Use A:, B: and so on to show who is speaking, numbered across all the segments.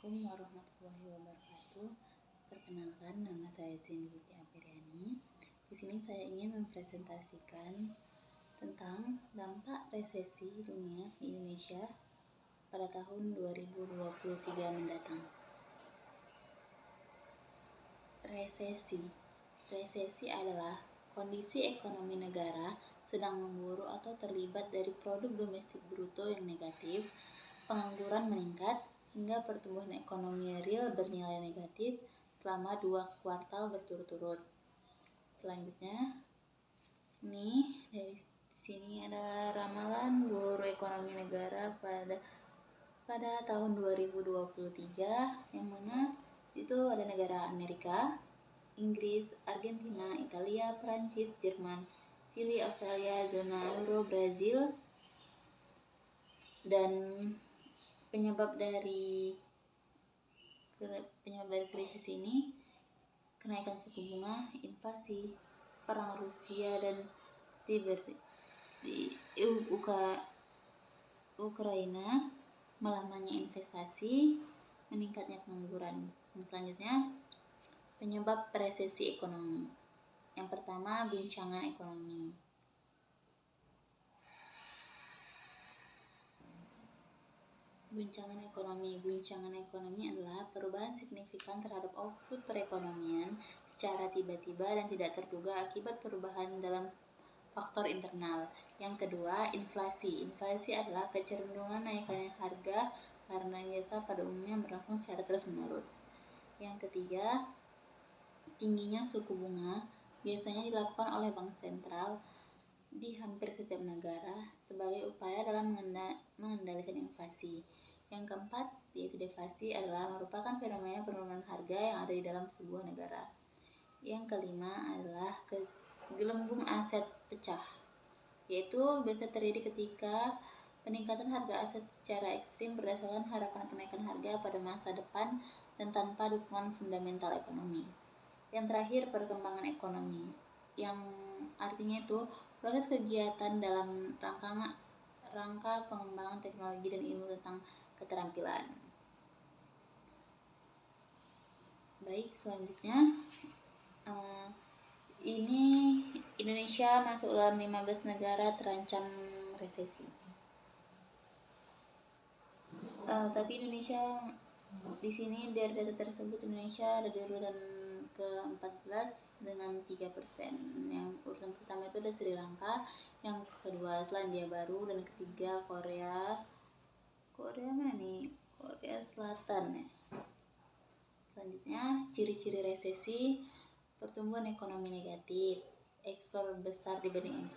A: Assalamualaikum warahmatullahi wabarakatuh. Perkenalkan, nama saya Cindy Apriyani. Di sini saya ingin mempresentasikan tentang dampak resesi dunia di Indonesia pada tahun 2023 mendatang. Resesi adalah kondisi ekonomi negara sedang memburuk atau terlibat dari produk domestik bruto yang negatif, pengangguran meningkat, hingga pertumbuhan ekonomi real bernilai negatif selama 2 kuartal berturut-turut. Selanjutnya, ini dari sini ada ramalan buruk ekonomi negara pada tahun 2023, yang mana itu ada negara Amerika, Inggris, Argentina, Italia, Prancis, Jerman, Chili, Australia, zona euro, Brazil. Dan penyebab dari krisis ini kenaikan suku bunga, inflasi, perang Rusia dan di Ukraina, melamanya investasi, meningkatnya pengangguran. Dan selanjutnya, penyebab resesi ekonomi. Yang pertama, guncangan ekonomi. Guncangan ekonomi adalah perubahan signifikan terhadap output perekonomian secara tiba-tiba dan tidak terduga akibat perubahan dalam faktor internal. Yang kedua, inflasi. Inflasi adalah kecenderungan naiknya harga karena jasa pada umumnya berlangsung secara terus-menerus. Yang ketiga, tingginya suku bunga biasanya dilakukan oleh bank sentral di hampir setiap negara sebagai upaya dalam mengendalikan inflasi. Yang keempat, yaitu deflasi, adalah merupakan fenomena penurunan harga yang ada di dalam sebuah negara. Yang kelima adalah gelembung aset pecah, yaitu biasa terjadi ketika peningkatan harga aset secara ekstrim berdasarkan harapan kenaikan harga pada masa depan dan tanpa dukungan fundamental ekonomi. Yang terakhir, perkembangan ekonomi, yang artinya itu proses kegiatan dalam rangka pengembangan teknologi dan ilmu tentang keterampilan. Baik, selanjutnya ini Indonesia masuk dalam 15 negara terancam resesi. Tapi Indonesia di sini dari data tersebut Indonesia ada di urutan ke-14 dengan 3%. Yang urutan pertama itu ada Sri Lanka, yang kedua Selandia Baru, dan ketiga Korea mana nih? Korea Selatan ya. Selanjutnya, ciri-ciri resesi: pertumbuhan ekonomi negatif, ekspor besar dibanding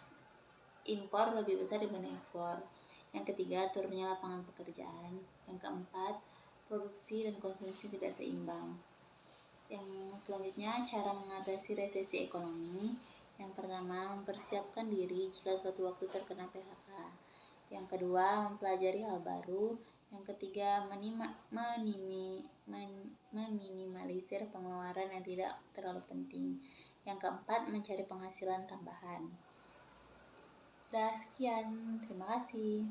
A: impor lebih besar dibanding ekspor. Yang ketiga, turunnya lapangan pekerjaan. Yang keempat, produksi dan konsumsi tidak seimbang. Yang selanjutnya, cara mengatasi resesi ekonomi. Yang pertama, mempersiapkan diri jika suatu waktu terkena PHK. Yang kedua, mempelajari hal baru. Yang ketiga, meminimalisir pengeluaran yang tidak terlalu penting. Yang keempat, mencari penghasilan tambahan. Sekian, terima kasih.